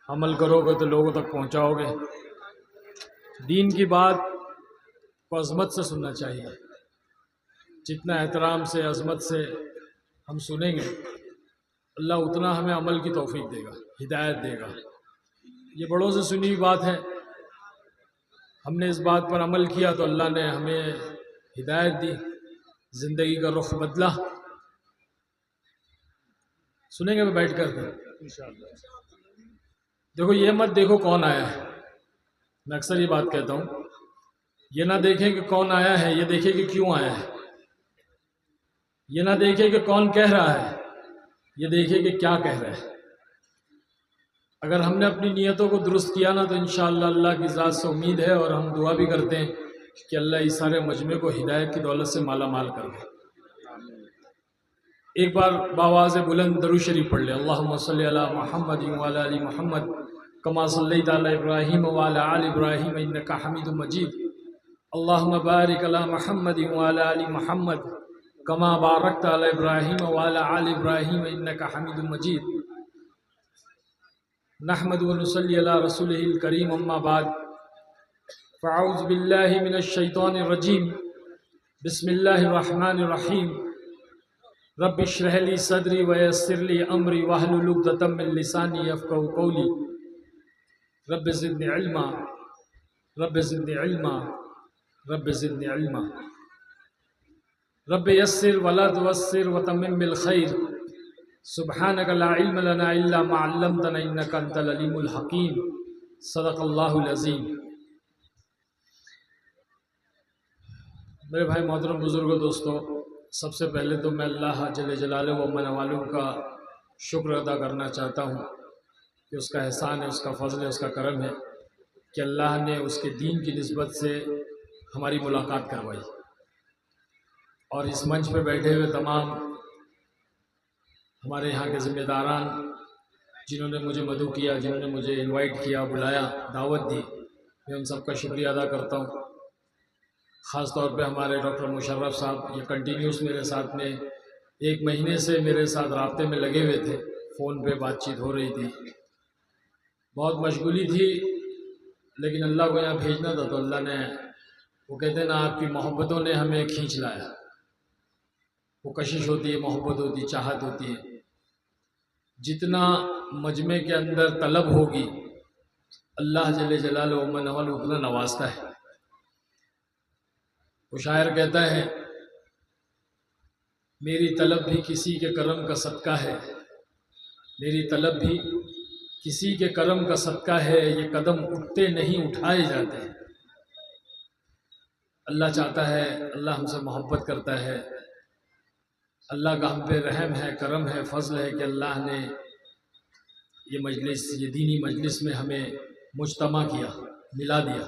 عمل کرو گے تو لوگوں تک پہنچاؤ گے۔ دین کی بات کو عظمت سے سننا چاہیے، جتنا احترام سے عظمت سے ہم سنیں گے اللہ اتنا ہمیں عمل کی توفیق دے گا، ہدایت دے گا۔ یہ بڑوں سے سنی ہوئی بات ہے، ہم نے اس بات پر عمل کیا تو اللہ نے ہمیں ہدایت دی، زندگی کا رخ بدلا۔ سنیں گے بیٹھ کر انشاءاللہ۔ دیکھو یہ مت دیکھو کون آیا ہے، میں اکثر یہ بات کہتا ہوں، یہ نہ دیکھیں کہ کون آیا ہے، یہ دیکھیں کہ کیوں آیا ہے۔ یہ نہ دیکھیں کہ کون کہہ رہا ہے، یہ دیکھیں کہ کیا کہہ رہا ہے۔ اگر ہم نے اپنی نیتوں کو درست کیا نا تو انشاءاللہ اللہ کی ذات سے امید ہے، اور ہم دعا بھی کرتے ہیں کہ اللہ اس سارے مجمع کو ہدایت کی دولت سے مالا مال کر دے۔ ایک بار بآواز بلند درود شریف پڑھ لیں، اللہم صلی علی محمد وعلی آل محمد کما صلیت علی ابراہیم وعلی آل ابراہیم انک حمید مجید، اللہم بارک علی محمد وعلی آل محمد کما بارکت علی ابراہیم وعلی آل ابراہیم انک حمید مجید، نحمد و نصلی علی رسولہ الکریم، اما بعد فاعوذ باللہ من الشیطان الرجیم، بسم اللہ الرحمن الرحیم، رب اشرح لی صدری ویسر لی امری واحلل عقدۃ من لسانی یفقہوا قولی، رب زدنی علما، رب زدنی علما، رب زدنی علما، رب یسر ولا تعسر وتمم بالخیر، سبحانک لا علم لنا الا ما علمتنا انک انت العلیم الحکیم، صدق اللہ العظیم۔ میرے بھائی محترم بزرگوں دوستو، سب سے پہلے تو میں اللہ جل جلالہ و من والوں کا شکر ادا کرنا چاہتا ہوں کہ اس کا احسان ہے، اس کا فضل ہے، اس کا کرم ہے کہ اللہ نے اس کے دین کی نسبت سے ہماری ملاقات کروائی، اور اس منچ پہ بیٹھے ہوئے تمام ہمارے یہاں کے ذمہ داران جنہوں نے مجھے مدعو کیا، جنہوں نے مجھے انوائٹ کیا، بلایا، دعوت دی، میں ان سب کا شکریہ ادا کرتا ہوں۔ خاص طور پہ ہمارے ڈاکٹر مشرف صاحب، یہ کنٹینیوس میرے ساتھ میں 1 مہینے سے میرے ساتھ رابطے میں لگے ہوئے تھے، فون پہ بات چیت ہو رہی تھی، بہت مشغولی تھی، لیکن اللہ کو یہاں بھیجنا تھا تو اللہ نے، وہ کہتے ہیں نا آپ کی محبتوں نے ہمیں کھینچ لایا۔ وہ کشش ہوتی ہے، محبت ہوتی ہے، چاہت ہوتی ہے، جتنا مجمع کے اندر طلب ہوگی اللہ جل جلالہ و من والہ اتنا نوازتا ہے۔ وہ شاعر کہتا ہے میری طلب بھی کسی کے کرم کا صدقہ ہے، میری طلب بھی کسی کے کرم کا صدقہ ہے، یہ قدم اٹھتے نہیں اٹھائے جاتے ہیں۔ اللہ چاہتا ہے، اللہ ہم سے محبت کرتا ہے، اللہ کا ہم پہ رحم ہے، کرم ہے، فضل ہے کہ اللہ نے یہ مجلس، یہ دینی مجلس میں ہمیں مجتمع کیا، ملا دیا۔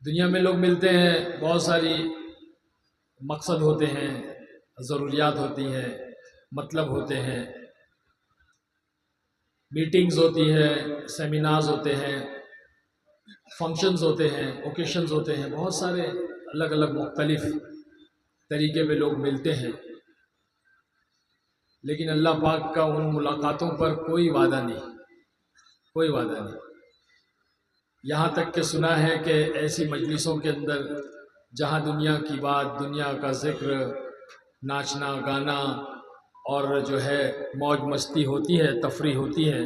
دنیا میں لوگ ملتے ہیں، بہت ساری مقصد ہوتے ہیں، ضروریات ہوتی ہیں، مطلب ہوتے ہیں، میٹنگز ہوتی ہیں، سیمینارز ہوتے ہیں، فنکشنز ہوتے ہیں، اوکیشنز ہوتے ہیں، بہت سارے الگ الگ مختلف طریقے پہ لوگ ملتے ہیں، لیکن اللہ پاک کا ان ملاقاتوں پر کوئی وعدہ نہیں، کوئی وعدہ نہیں۔ یہاں تک کہ سنا ہے کہ ایسی مجلسوں کے اندر جہاں دنیا کی بات، دنیا کا ذکر، ناچنا گانا اور جو ہے موج مستی ہوتی ہے، تفریح ہوتی ہے،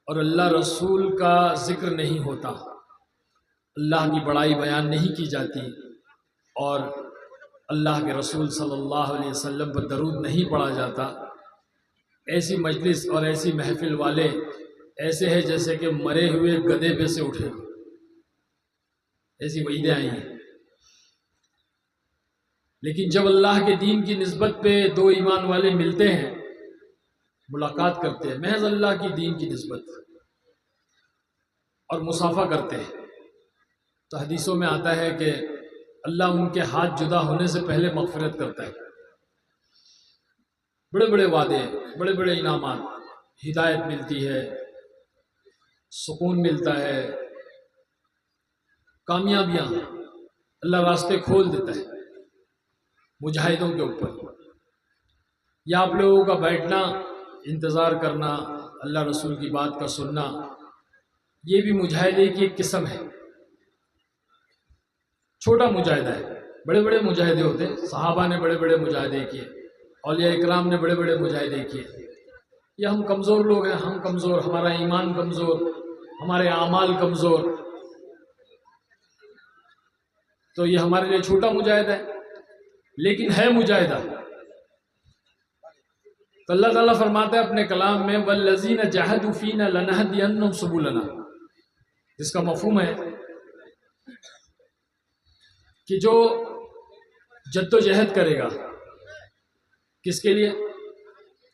اور اللہ رسول کا ذکر نہیں ہوتا، اللہ کی بڑائی بیان نہیں کی جاتی، اور اللہ کے رسول صلی اللہ علیہ وسلم پر درود نہیں پڑھا جاتا، ایسی مجلس اور ایسی محفل والے ایسے ہیں جیسے کہ مرے ہوئے گدھے پہ سے اٹھے، ایسی وعیدیں آئی ہیں۔ لیکن جب اللہ کے دین کی نسبت پہ دو ایمان والے ملتے ہیں، ملاقات کرتے ہیں محض اللہ کی دین کی نسبت اور مصافحہ کرتے ہیں، تو حدیثوں میں آتا ہے کہ اللہ ان کے ہاتھ جدا ہونے سے پہلے مغفرت کرتا ہے۔ بڑے بڑے وعدے، بڑے بڑے انعامات، ہدایت ملتی ہے، سکون ملتا ہے، کامیابیاں، اللہ راستے کھول دیتا ہے مجاہدوں کے اوپر۔ یا آپ لوگوں کا بیٹھنا، انتظار کرنا، اللہ رسول کی بات کا سننا، یہ بھی مجاہدے کی ایک قسم ہے۔ چھوٹا مجاہدہ ہے، بڑے بڑے مجاہدے ہوتے ہیں، صحابہ نے بڑے بڑے مجاہدے کیے، اولیاء اکرام نے بڑے بڑے مجاہدے کیے۔ یہ ہم کمزور لوگ ہیں، ہم کمزور، ہمارا ایمان کمزور، ہمارے اعمال کمزور، تو یہ ہمارے لیے چھوٹا مجاہدہ ہے، لیکن ہے مجاہدہ۔ تو اللہ تعالیٰ فرماتا ہے اپنے کلام میں وَالَّذِينَ جَاهَدُوا فِينَا لَنَهْدِيَنَّهُمْ سُبُلَنَا، جس کا مفہوم ہے کہ جو جد و جہد کرے گا، کس کے لیے؟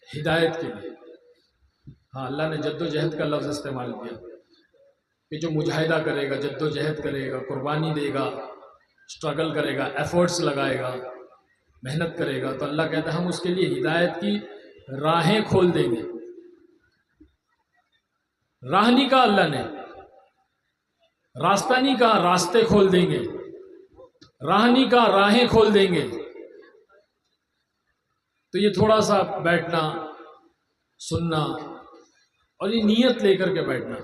ہدایت کے لیے۔ ہاں، اللہ نے جد و جہد کا لفظ استعمال کیا کہ جو مجاہدہ کرے گا، جد و جہد کرے گا، قربانی دے گا، اسٹرگل کرے گا، ایفرٹس لگائے گا، محنت کرے گا، تو اللہ کہتا ہے ہم اس کے لیے ہدایت کی راہیں کھول دیں گے۔ راہ نہیں کہا اللہ نے، راستہ نہیں کہا، راستے کھول دیں گے، راہ نہیں کہا، راہیں کھول دیں گے۔ تو یہ تھوڑا سا بیٹھنا، سننا اور یہ نیت لے کر کے بیٹھنا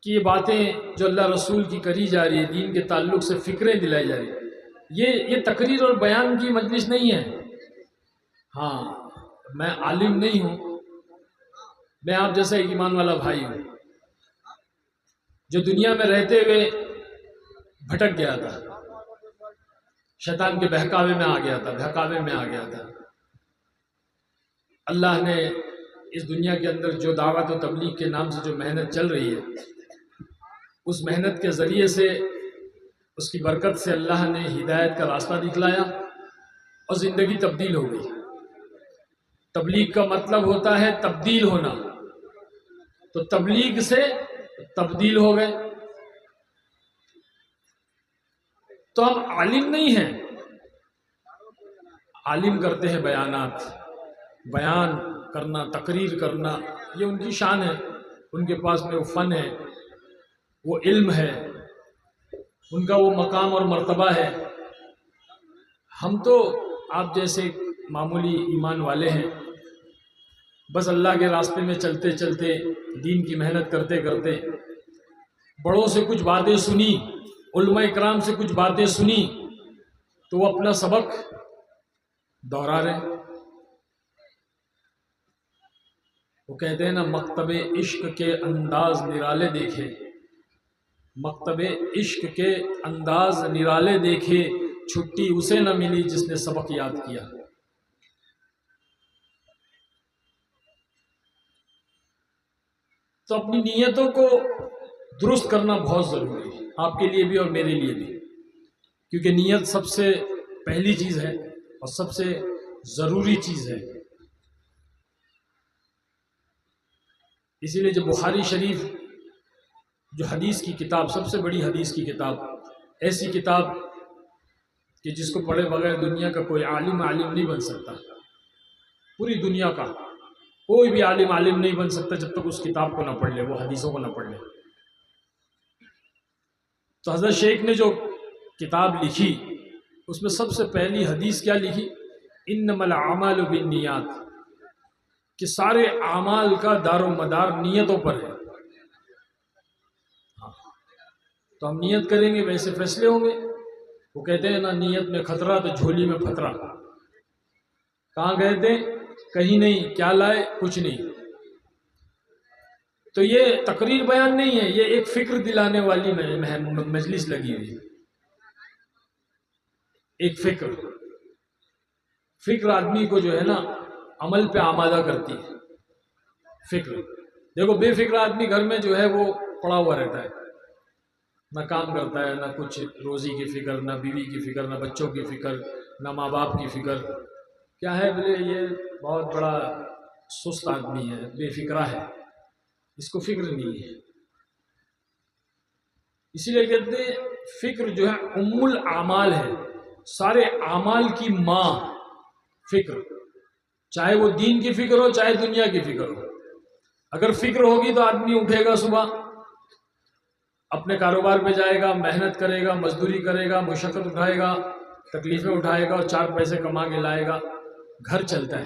کہ یہ باتیں جو اللہ رسول کی کری جا رہی ہے، دین کے تعلق سے فکریں دلائی جا رہی ہے، یہ تقریر اور بیان کی مجلس نہیں ہے۔ ہاں، میں عالم نہیں ہوں، میں آپ جیسا ایک ایمان والا بھائی ہوں جو دنیا میں رہتے ہوئے بھٹک گیا تھا، شیطان کے بہکاوے میں آ گیا تھا۔ اللہ نے اس دنیا کے اندر جو دعوت و تبلیغ کے نام سے جو محنت چل رہی ہے، اس محنت کے ذریعے سے، اس کی برکت سے اللہ نے ہدایت کا راستہ دکھلایا اور زندگی تبدیل ہو گئی۔ تبلیغ کا مطلب ہوتا ہے تبدیل ہونا، تو تبلیغ سے تبدیل ہو گئے۔ تو ہم عالم نہیں ہیں، عالم کرتے ہیں بیانات، بیان کرنا، تقریر کرنا، یہ ان کی شان ہے، ان کے پاس میں وہ فن ہے، وہ علم ہے، ان کا وہ مقام اور مرتبہ ہے۔ ہم تو آپ جیسے معمولی ایمان والے ہیں، بس اللہ کے راستے میں چلتے چلتے، دین کی محنت کرتے کرتے، بڑوں سے کچھ باتیں سنی، علماء اکرام سے کچھ باتیں سنی، تو وہ اپنا سبق دوہرا رہے۔ وہ کہتے ہیں نا، مکتب عشق کے انداز نرالے دیکھے، مکتب عشق کے انداز نرالے دیکھے، چھٹی اسے نہ ملی جس نے سبق یاد کیا۔ تو اپنی نیتوں کو درست کرنا بہت ضروری ہے، آپ کے لیے بھی اور میرے لیے بھی، کیونکہ نیت سب سے پہلی چیز ہے اور سب سے ضروری چیز ہے۔ اسی لیے جو بخاری شریف جو حدیث کی کتاب، سب سے بڑی حدیث کی کتاب، ایسی کتاب کہ جس کو پڑھے بغیر دنیا کا کوئی عالم نہیں بن سکتا، پوری دنیا کا کوئی بھی عالم نہیں بن سکتا جب تک اس کتاب کو نہ پڑھ لے، وہ حدیثوں کو نہ پڑھ لے۔ تو حضرت شیخ نے جو کتاب لکھی، اس میں سب سے پہلی حدیث کیا لکھی؟ انما الاعمال بالنیات، کہ سارے اعمال کا دار و مدار نیتوں پر ہے۔ تو ہم نیت کریں گے، ویسے فیصلے ہوں گے۔ وہ کہتے ہیں نا، نیت میں خطرہ تو جھولی میں پھترا۔ کہاں گئے تھے؟ کہیں نہیں۔ کیا لائے؟ کچھ نہیں۔ تو یہ تقریر بیان نہیں ہے، یہ ایک فکر دلانے والی مجلس لگی ہوئی ہے۔ ایک فکر آدمی کو جو ہے نا عمل پہ آمادہ کرتی ہے۔ فکر دیکھو، بے فکر آدمی گھر میں جو ہے وہ پڑا ہوا رہتا ہے، نہ کام کرتا ہے، نہ کچھ روزی کی فکر، نہ بیوی کی فکر، نہ بچوں کی فکر، نہ ماں باپ کی فکر۔ کیا ہے بولے، یہ بہت بڑا سست آدمی ہے، بے فکرہ ہے، اس کو فکر نہیں ہے۔ اسی لیے کہتے ہیں فکر جو ہے ام الاعمال ہے، سارے اعمال کی ماں فکر، چاہے وہ دین کی فکر ہو چاہے دنیا کی فکر ہو۔ اگر فکر ہوگی تو آدمی اٹھے گا صبح، اپنے کاروبار پہ جائے گا، محنت کرے گا، مزدوری کرے گا، مشقت اٹھائے گا، تکلیفیں اٹھائے گا اور 4 پیسے کما کے لائے گا، گھر چلتا ہے۔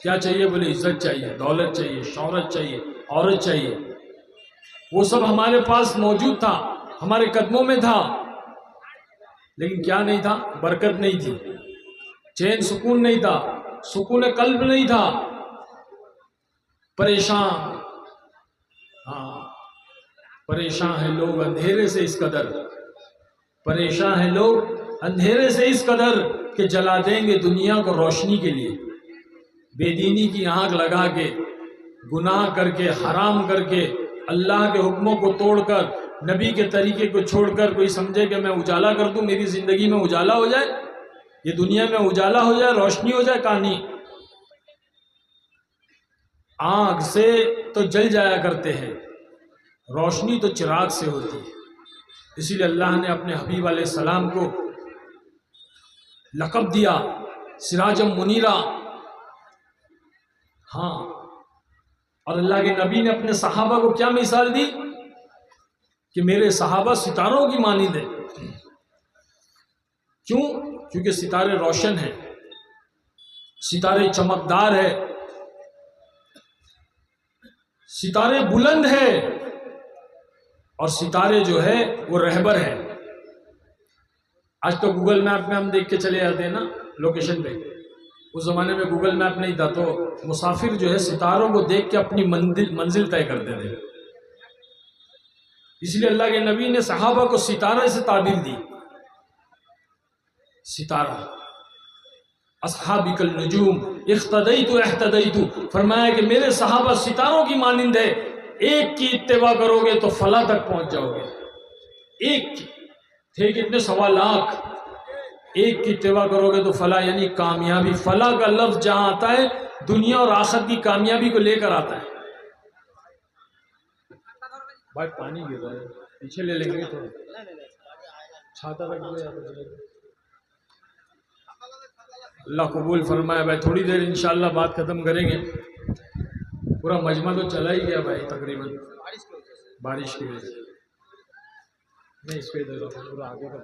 کیا چاہیے؟ بولے عزت چاہیے، دولت چاہیے، شہرت چاہیے، عورت چاہیے. وہ سب ہمارے پاس موجود تھا، ہمارے قدموں میں تھا، لیکن کیا نہیں تھا؟ برکت نہیں تھی، چین سکون نہیں تھا، سکون قلب نہیں تھا. پریشان، ہاں پریشان ہیں لوگ اندھیرے سے اس قدر، پریشان ہیں لوگ اندھیرے سے اس قدر کہ جلا دیں گے دنیا کو روشنی کے لیے. بے دینی کی آگ لگا کے، گناہ کر کے، حرام کر کے، اللہ کے حکموں کو توڑ کر، نبی کے طریقے کو چھوڑ کر کوئی سمجھے کہ میں اجالا کر دوں، میری زندگی میں اجالا ہو جائے، یہ دنیا میں اجالا ہو جائے، روشنی ہو جائے. کہانی آگ سے تو جل جایا کرتے ہیں، روشنی تو چراغ سے ہوتی ہے. اسی لیے اللہ نے اپنے حبیب علیہ السلام کو لقب دیا سراجم منیرا. ہاں، اور اللہ کے نبی نے اپنے صحابہ کو کیا مثال دی کہ میرے صحابہ ستاروں کی مانند ہیں. کیوں؟ کیونکہ ستارے روشن ہیں، ستارے چمکدار ہیں، ستارے بلند ہیں، اور ستارے جو ہے وہ رہبر ہیں. آج تو گوگل میپ میں ہم دیکھ کے چلے جاتے ہیں نا لوکیشن پہ، اس زمانے میں گوگل میپ نہیں تھا، تو مسافر جو ہے ستاروں کو دیکھ کے اپنی منزل طے کرتے تھے. اس لیے اللہ کے نبی نے صحابہ کو ستارے سے تعبیر دی. ستارہ، اصحابک النجوم اقتدیت اہتدیت، فرمایا کہ میرے صحابہ ستاروں کی مانند ہے، ایک کی اتباع کرو گے تو فلاح تک پہنچ جاؤ گے. ایک کی تھے کتنے؟ 1.25 لاکھ. ایک کی اتباع کرو گے تو فلاح، یعنی کامیابی. فلاح کا لفظ جہاں آتا ہے دنیا اور آخرت کی کامیابی کو لے کر آتا ہے. بھائی پانی گر رہا ہے، پیچھے لے لیں گے تھوڑا، چھاتا رکھ دو یا تو. اللہ قبول فرمائے. بھائی تھوڑی دیر انشاءاللہ بات ختم کریں گے. پورا مجمع تو چلا ہی گیا بھائی تقریباً، بارش کی وجہ سے. نہیں اس پہ پورا آگے کا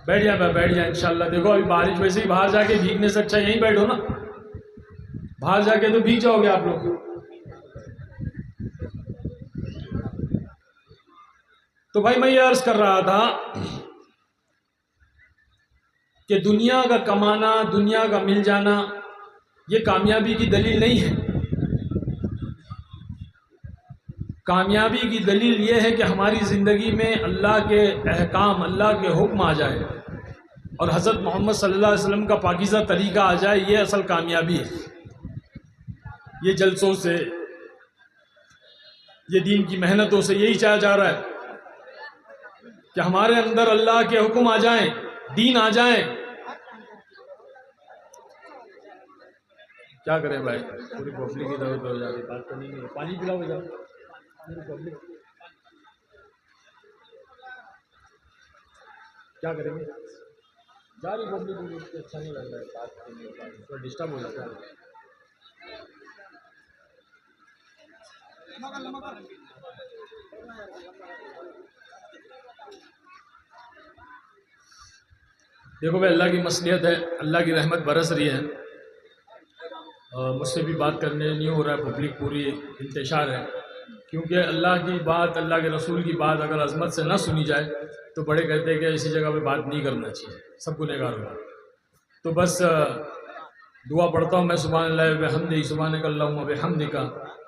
بیٹھ جائیں بھائی، بیٹھ جائیں انشاءاللہ. دیکھو ابھی بارش ویسے ہی، باہر جا کے بھیگنے سے اچھا یہیں بیٹھو نا، باہر جا کے تو بھیگ جاؤ گے آپ لوگ. تو بھائی میں یہ عرض کر رہا تھا کہ دنیا کا کمانا، دنیا کا مل جانا یہ کامیابی کی دلیل نہیں ہے. کامیابی کی دلیل یہ ہے کہ ہماری زندگی میں اللہ کے احکام، اللہ کے حکم آ جائے اور حضرت محمد صلی اللہ علیہ وسلم کا پاکیزہ طریقہ آ جائے. یہ اصل کامیابی ہے. یہ جلسوں سے، یہ دین کی محنتوں سے یہی چاہا جا رہا ہے کہ ہمارے اندر اللہ کے حکم آ جائیں، دین آ جائیں. کیا کریں بھائی، پوری پبلک کی ضرورت ہو جاتی، بات کرنی نہیں. پانی پلاؤ جا پوری پبلک. کیا کریں گے، جا رہی پبلک، اچھا نہیں لگ رہا ہے بات کرنے کا، تھوڑا ڈسٹرب ہو جاتا ہے. دیکھو بھائی اللہ کی مصلحت ہے، اللہ کی رحمت برس رہی ہے. مجھ سے بھی بات کرنے نہیں ہو رہا ہے، پبلک پوری انتشار ہے. کیونکہ اللہ کی بات، اللہ کے رسول کی بات اگر عظمت سے نہ سنی جائے تو بڑے کہتے ہیں کہ اسی جگہ پہ بات نہیں کرنا چاہیے، سب گنہگار ہوگا. تو بس دعا پڑھتا ہوں میں، سبحان اللہ وبحمدہ، سبحانک اللہم وبحمدک،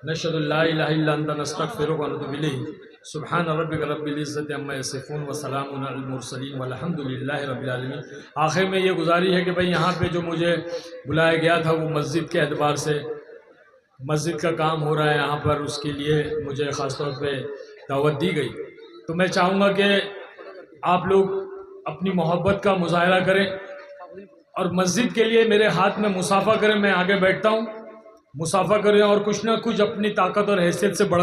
نشہد ان لا الہ الا انت نستغفرک ونتوب الیک. سبحان ربک رب العزت عما یصفون وسلام علی المرسلین والحمد للہ رب العالمین. آخر میں یہ گزارش ہے کہ بھائی یہاں پہ جو مجھے بلایا گیا تھا وہ مسجد کے اعتبار سے، مسجد کا کام ہو رہا ہے یہاں پر، اس کے لیے مجھے خاص طور پہ دعوت دی گئی. تو میں چاہوں گا کہ آپ لوگ اپنی محبت کا مظاہرہ کریں اور مسجد کے لیے میرے ہاتھ میں مصافحہ کریں. میں آگے بیٹھتا ہوں، مصافحہ کریں اور کچھ نہ کچھ اپنی طاقت اور حیثیت سے بڑھ کر